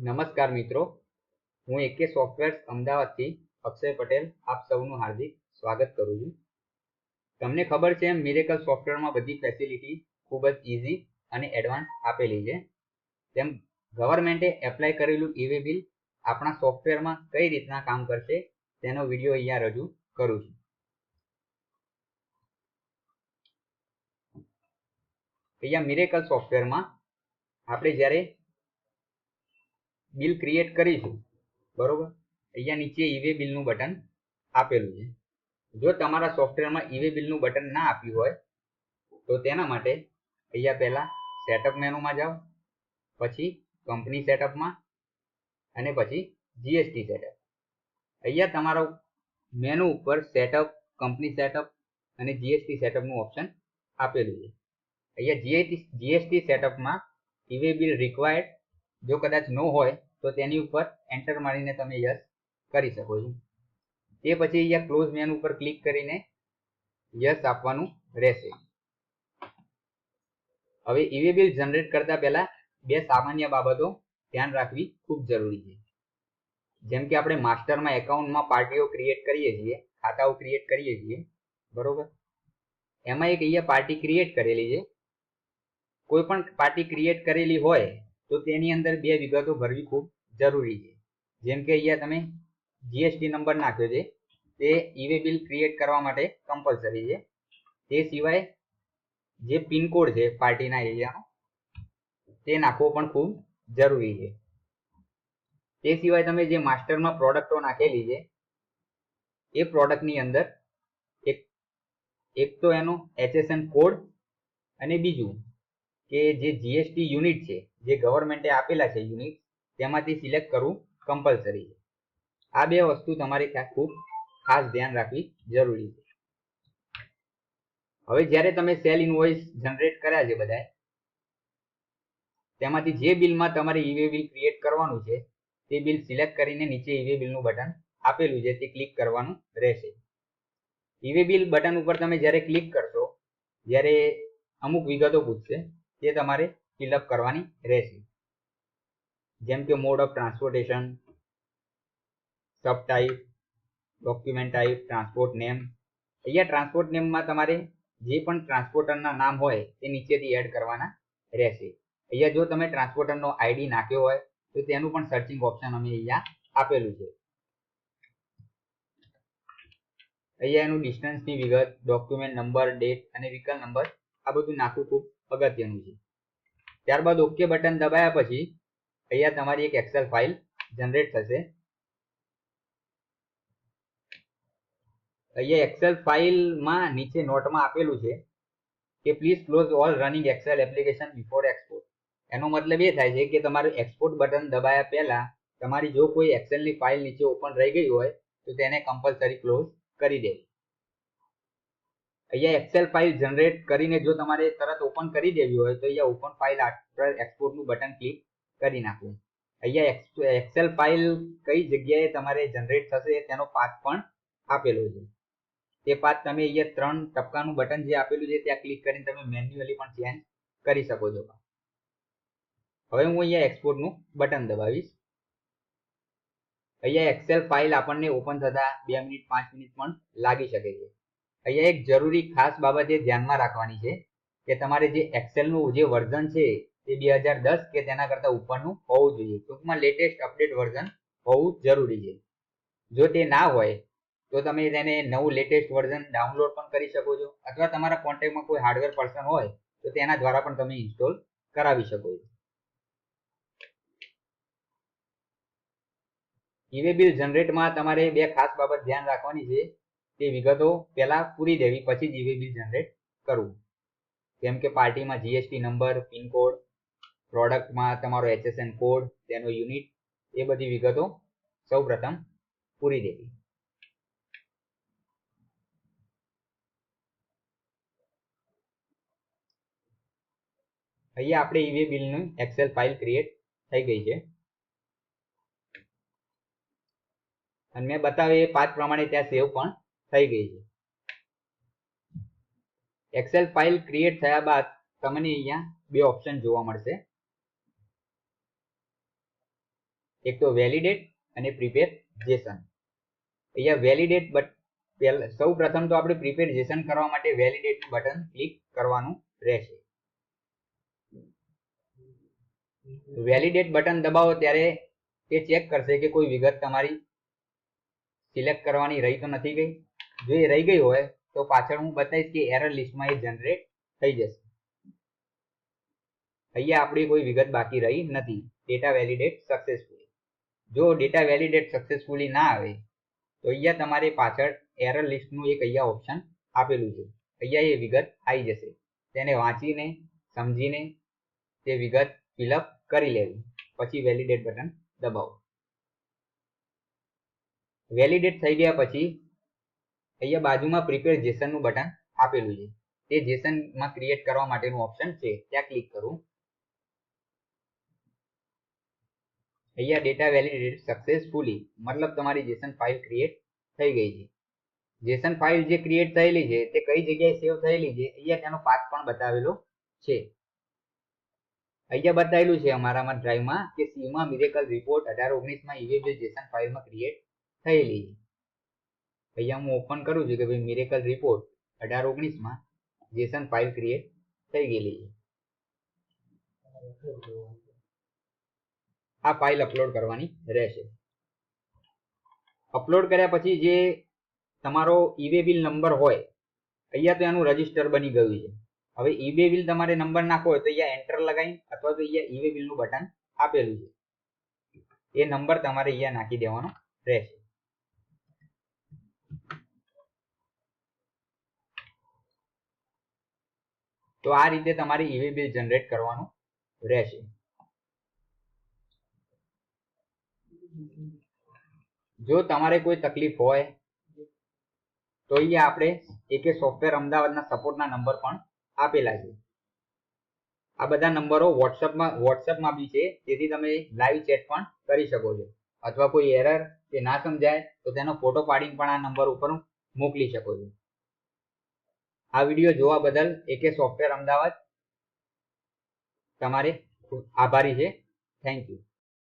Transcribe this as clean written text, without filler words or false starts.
નમસ્કાર મિત્રો, હું એકે સોફ્ટવેર્સ અમદાવાદથી અક્ષય પટેલ આપ સૌનું હાર્દિક સ્વાગત કરું છું. તમને ખબર છે મિરેકલ સોફ્ટવેરમાં બધી ફેસિલિટી ખૂબ જ ઇઝી અને એડવાન્સ આપેલી છે. તેમ ગવર્મેન્ટે એપ્લાય કરેલું ઈ-વે બિલ આપણા સોફ્ટવેરમાં કઈ રીતના કામ કરશે તેનો વિડીયો અહીંયા રજૂ કરું છું. અહીંયા મિરેકલ સોફ્ટવેરમાં આપણે જ્યારે બિલ ક્રિએટ કરીશું, બરોબર, અહીંયા નીચે ઈ-વે બિલનું બટન આપેલું છે. જો તમારા સોફ્ટવેરમાં ઈ-વે બિલનું બટન ના આપ્યું હોય તો તેના માટે અહીંયા પહેલા સેટઅપ મેનુમાં જાઓ, પછી કંપની સેટઅપમાં અને પછી જીએસટી સેટઅપ. અહીંયા તમારો મેનુ ઉપર સેટઅપ, કંપની સેટઅપ અને જીએસટી સેટઅપનું ઓપ્શન આપેલું છે. અહીંયા જીએસટી સેટઅપમાં ઈ-વે બિલ રિક્વાયર્ડ જો કદાચ ન હોય તો તેની ઉપર એન્ટર મારીને તમે યસ કરી શકો છો. તે પછી અહીંયા ક્લોઝ મેનુ ઉપર ક્લિક કરીને યસ આપવાનું રહેશે. હવે ઈ-વે બિલ જનરેટ કરતા પહેલા બે સામાન્ય બાબતો ધ્યાન રાખવી ખૂબ જરૂરી છે. જેમ કે આપણે માસ્ટરમાં એકાઉન્ટમાં પાર્ટીઓ ક્રિએટ કરીએ છીએ, ખાતાઓ ક્રિએટ કરીએ છીએ, બરોબર. એમાં એક અહીંયા પાર્ટી ક્રિએટ કરેલી છે. કોઈ પણ પાર્ટી ક્રિએટ કરેલી હોય તો તેની અંદર બે વિગતો ભરવી ખૂબ જરૂરી છે. જેમ કે અહીંયા તમે જીએસટી નંબર નાખ્યો છે, તે ઈ-વે બિલ ક્રિએટ કરવા માટે કમ્પલસરી છે. તે સિવાય જે પિનકોડ છે પાર્ટીના એરિયાનો તે નાખવો પણ ખૂબ જરૂરી છે. તે સિવાય તમે જે માસ્ટરમાં પ્રોડક્ટો નાખેલી છે એ પ્રોડક્ટની અંદર એક તો એનો HSN કોડ અને બીજું કે જે જીએસટી યુનિટ છે, જે ગવર્મેન્ટે આપેલા છે યુનિટ, તેમાંથી સિલેક્ટ કરવું કમ્પલસરી છે. આ બે વસ્તુ તમારે ખૂબ ખાસ ધ્યાન રાખવી જરૂરી છે. હવે જ્યારે તમે સેલ ઇનવોઇસ જનરેટ કર્યા છે બધાએ, તેમાંથી જે બિલમાં તમારે ઈ-વે બિલ ક્રિએટ કરવાનું છે તે બિલ સિલેક્ટ કરીને નીચે ઈ-વે બિલનું બટન આપેલું છે તે ક્લિક કરવાનું રહેશે. ઈ-વે બિલ બટન ઉપર તમે જ્યારે ક્લિક કરશો ત્યારે અમુક વિગતો પૂછશે, તે તમારે ફિલઅપ કરવાની રહેશે. જેમ કે mode of transportation, sub type, document type, transport name. અહીંયા ટ્રાન્સપોર્ટ નેમમાં તમારે જે પણ ટ્રાન્સપોર્ટરના નામ હોય તે નીચેથી એડ કરવાના રહેશે. અહીંયા જો તમે ટ્રાન્સપોર્ટરનો આઈડી નાખ્યો હોય તો તેનું પણ સર્ચિંગ ઓપ્શન અમે અહીંયા આપેલું છે. અહીંયા એનું ડિસ્ટન્સની વિગત, ડોક્યુમેન્ટ નંબર, ડેટ અને વ્હીકલ નંબર, આ બધું નાખવું ખૂબ અગત્યનું છે. ત્યારબાદ ઓકે બટન દબાયા પછી અહીંયા તમારી એક એક્સેલ ફાઇલ જનરેટ થશે. અહીંયા એક્સેલ ફાઇલમાં નીચે નોટમાં આપેલું છે કે please close all running Excel application before export. એનો મતલબ એ થાય છે કે તમારું એક્સપોર્ટ બટન દબાયા પહેલા તમારી જો કોઈ એક્સેલની ફાઇલ નીચે ઓપન રહી ગઈ હોય તો તેને કમ્પલસરી ક્લોઝ કરી દેવી. અહીંયા એક્સેલ ફાઇલ જનરેટ કરીને જો તમારે તરત ઓપન કરી દેવી હોય તો અહીંયા ઓપન ફાઇલ આફ્ટર એક્સપોર્ટનું બટન ક્લિક કરી નાખવું. અહીંયા એક્સેલ ફાઇલ કઈ જગ્યાએ તમારે જનરેટ થશે તેનો પાથ પણ આપેલો છે. તે પાથ તમે અહીંયા 3 ટપકાનું બટન જે આપેલું છે ત્યાં ક્લિક કરીને તમે મેન્યુઅલી પણ ચેન્જ કરી શકો છો. હવે હું અહીંયા એક્સપોર્ટનું બટન દબાવીશ. અહીંયા એક્સેલ ફાઇલ આપણને ઓપન થતા 2 મિનિટ 5 મિનિટ પણ લાગી શકે છે. અહીંયા એક જરૂરી ખાસ બાબત એ ધ્યાનમાં રાખવાની છે કે તમારે જે એક્સેલનું જે વર્ઝન છે તે 2010 કે તેના કરતા ઉપરનું હોવું જોઈએ. ટૂંકમાં લેટેસ્ટ અપડેટ વર્ઝન હોવું જરૂરી છે. જો તે ના હોય તો તમે તેને નવું લેટેસ્ટ વર્ઝન ડાઉનલોડ પણ કરી શકો છો, અથવા તમારા કોન્ટેક્ટમાં કોઈ હાર્ડવેર પર્સન હોય તો તેના દ્વારા પણ તમે ઇન્સ્ટોલ કરાવી શકો છો. ઈ-વે બિલ જનરેટમાં તમારે બે ખાસ બાબત ધ્યાન રાખવાની છે. તે વિગતો પહેલા પૂરી દેવી પછી જ ઈ-વે બિલ જનરેટ કરવું. જેમ કે પાર્ટીમાં જીએસટી નંબર, પિનકોડ, પ્રોડક્ટમાં તમારો HSN કોડ, તેનો યુનિટ, એ બધી વિગતો સૌપ્રથમ પૂરી દેવી. અહીંયા આપણે ઈ-વે બિલની એક્સેલ ફાઇલ ક્રિએટ થઈ ગઈ છે અને મેં બતાવ્યું એ પાથ પ્રમાણે ત્યાં સેવ પણ થઈ ગઈ છે. એક્સેલ ફાઇલ ક્રિએટ થયા બાદ તમને અહીંયા બે ઓપ્શન જોવા મળશે. એક તો વેલિડેટ અને પ્રિપેર જેસન. અહીંયા વેલિડેટ સૌ પ્રથમ તો આપણે પ્રિપેર જેસન કરવા માટે વેલિડેટ બટન ક્લિક કરવાનું રહેશે. વેલિડેટ બટન દબાવો ત્યારે તે ચેક કરશે કે કોઈ વિગત તમારી સિલેક્ટ કરવાની રહી તો નથી ગઈ. જો એ રહી ગઈ હોય તો પાછળ હું બતાવીશ કે એરર લિસ્ટમાં એ જનરેટ થઈ જશે. અહીંયા આપણી કોઈ વિગત બાકી રહી નથી. Data validate successfully. જો ડેટા વેલિડેટ સક્સેસફુલી ના આવે તો અહીંયા તમારે પાછળ એરર લિસ્ટનું એક અહીંયા ઓપ્શન આપેલું છે. અહીંયા એ વિગત આવી જશે. તેને વાંચીને સમજીને તે વિગત ફિલઅપ કરી લેવી. પછી વેલિડેટ બટન દબાવો. વેલિડેટ થઈ ગયા પછી અહીંયા બાજુમાં પ્રિપેર જેસનનું બટન આપેલું છે. તે જેસનમાં ક્રિએટ કરવા માટેનું ઓપ્શન છે. ત્યાં ક્લિક કરું. અહીંયા ડેટા વેલિડેટ સક્સેસફુલી મતલબ તમારી જેસન ફાઇલ ક્રિએટ થઈ ગઈ છે. જેસન ફાઇલ જે ક્રિએટ થયેલી છે તે કઈ જગ્યાએ સેવ થયેલી છે અહીંયા તેનો પાથ પણ બતાવેલો છે. અહીંયા બતાવેલું છે અમારામાં ડ્રાઈવમાં કે સીમાં મિરેકલ રિપોર્ટ 1819 ઇવેબિલ જેસન ફાઇલમાં ક્રિએટ થયેલી છે. અહીંયા હું ઓપન કરું છું કે ભાઈ miracle report 1819 Jason file create થઈ ગયેલી છે. આ ફાઇલ અપલોડ કરવાની રહેશે. અપલોડ કર્યા પછી જે તમારો ઈવે બિલ નંબર હોય અહીંયા તો એનું રજીસ્ટર બની ગયું છે. હવે ઈવે બિલ તમારે નંબર નાખવો હોય તો અહીંયા એન્ટર લગાવી અથવા તો અહીંયા ઈવે બિલનું બટન આપેલું છે. એ નંબર તમારે અહીંયા નાખી દેવાનો રહેશે. તો આ રીતે તમારે ઈવે બિલ જનરેટ કરવાનું રહેશે. જો તમારે કોઈ તકલીફ હોય તો અહીંયા આપણે AK સોફ્ટવેર અમદાવાદના સપોર્ટના નંબર પણ આપેલા છે. આ બધા નંબરો વોટ્સઅપમાં બી છે, જેથી તમે લાઈવ ચેટ પણ કરી શકો છો. અથવા કોઈ એરર કે ના સમજાય તો તેનો ફોટો પાડીને પણ આ નંબર ઉપર મોકલી શકો છો. આ વિડીયો જોવા બદલ AK સોફ્ટવેર અમદાવાદ તમારે આભારી છે. Thank you.